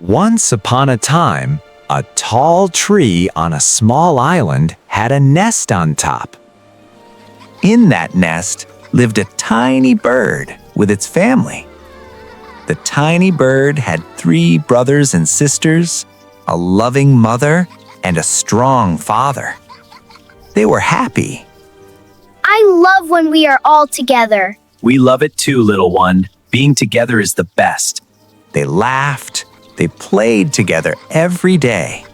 Once upon a time, a tall tree on a small island had a nest on top. In that nest lived a tiny bird with its family. The tiny bird had 3 brothers and sisters, a loving mother, and a strong father. They were happy. I love when we are all together. We love it too, little one. Being together is the best. They laughed. They played together every day.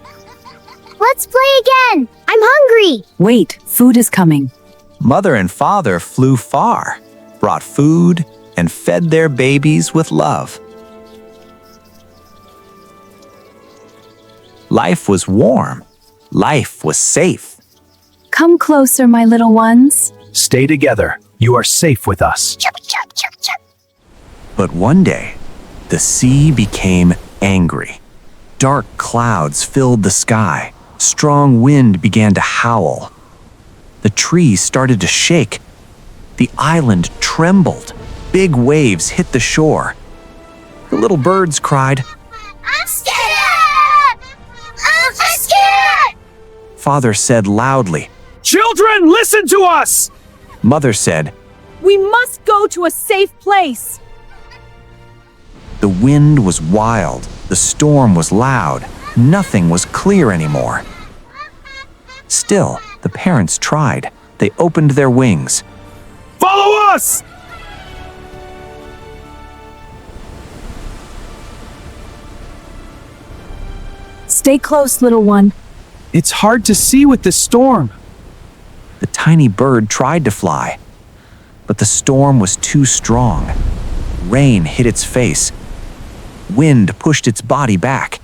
Let's play again. I'm hungry. Wait, food is coming. Mother and father flew far, brought food, and fed their babies with love. Life was warm. Life was safe. Come closer, my little ones. Stay together. You are safe with us. But one day, the sea became angry. Dark clouds filled the sky. Strong wind began to howl. The trees started to shake. The island trembled. Big waves hit the shore. The little birds cried, I'm scared! I'm scared! Father said loudly. Children, listen to us! Mother said, We must go to a safe place. The wind was wild. The storm was loud. Nothing was clear anymore. Still, the parents tried. They opened their wings. Follow us! Stay close, little one. It's hard to see with the storm. The tiny bird tried to fly, but the storm was too strong. Rain hit its face. Wind pushed its body back.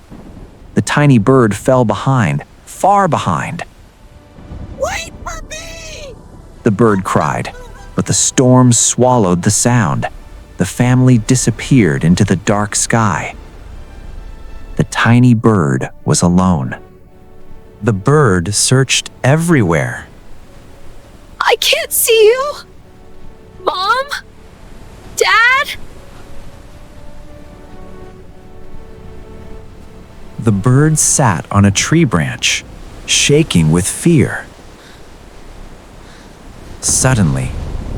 The tiny bird fell behind, far behind. Wait for me! The bird cried, but the storm swallowed the sound. The family disappeared into the dark sky. The tiny bird was alone. The bird searched everywhere. I can't see you. Mom? Dad? The bird sat on a tree branch, shaking with fear. Suddenly,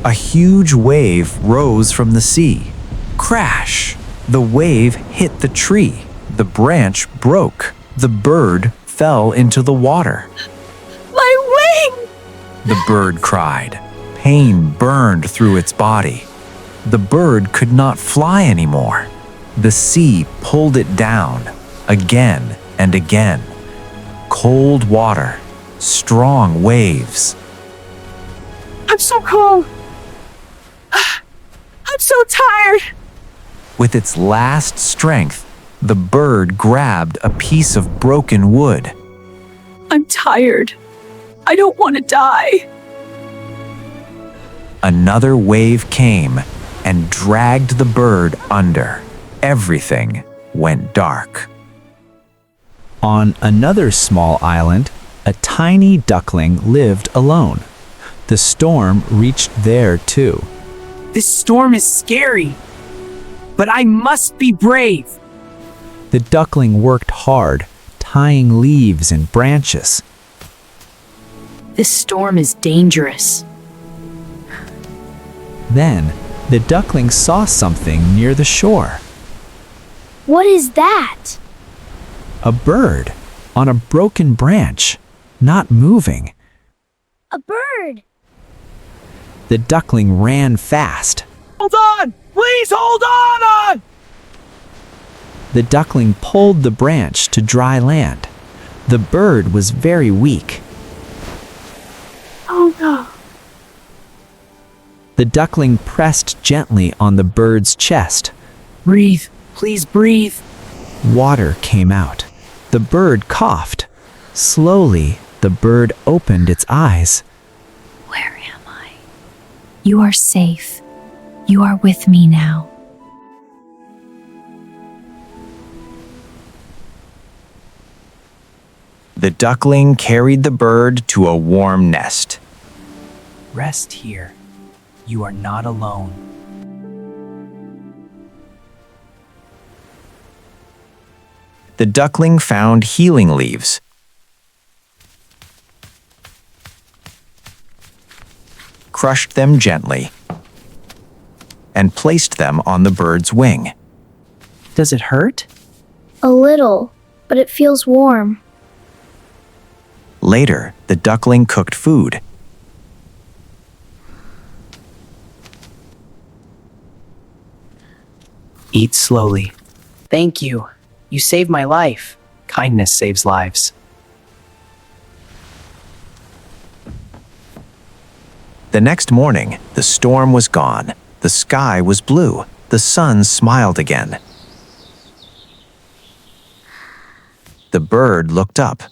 a huge wave rose from the sea. Crash! The wave hit the tree. The branch broke. The bird fell into the water. My wing! The bird cried. Pain burned through its body. The bird could not fly anymore. The sea pulled it down, again and again. Cold water, strong waves. I'm so cold. I'm so tired. With its last strength, the bird grabbed a piece of broken wood. I'm tired. I don't want to die. Another wave came and dragged the bird under. Everything went dark. On another small island, a tiny duckling lived alone. The storm reached there too. This storm is scary, but I must be brave. The duckling worked hard, tying leaves and branches. This storm is dangerous. Then, the duckling saw something near the shore. What is that? A bird on a broken branch, not moving. A bird. The duckling ran fast. Hold on! Please hold on! The duckling pulled the branch to dry land. The bird was very weak. Oh no. The duckling pressed gently on the bird's chest. Breathe, please breathe. Water came out. The bird coughed. Slowly, the bird opened its eyes. Where am I? You are safe. You are with me now. The duckling carried the bird to a warm nest. Rest here. You are not alone. the duckling found healing leaves. Crushed them gently, and placed them on the bird's wing. Does it hurt? A little, but it feels warm. Later, the duckling cooked food. Eat slowly. Thank you. You saved my life. Kindness saves lives. The next morning, the storm was gone. The sky was blue. The sun smiled again. The bird looked up.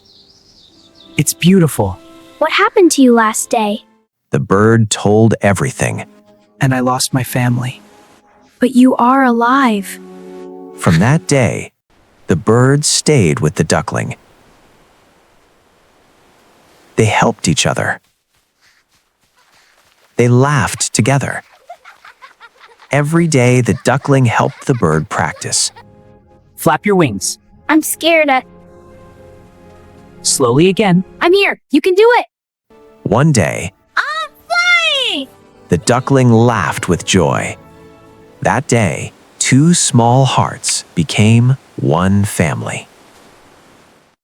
It's beautiful. What happened to you last day? The bird told everything. And I lost my family. But you are alive. From that day, the bird stayed with the duckling. They helped each other. They laughed together. Every day, the duckling helped the bird practice. Flap your wings. I'm scared. Slowly again. I'm here. You can do it. One day, I'm flying! the duckling laughed with joy. That day, two small hearts became one family.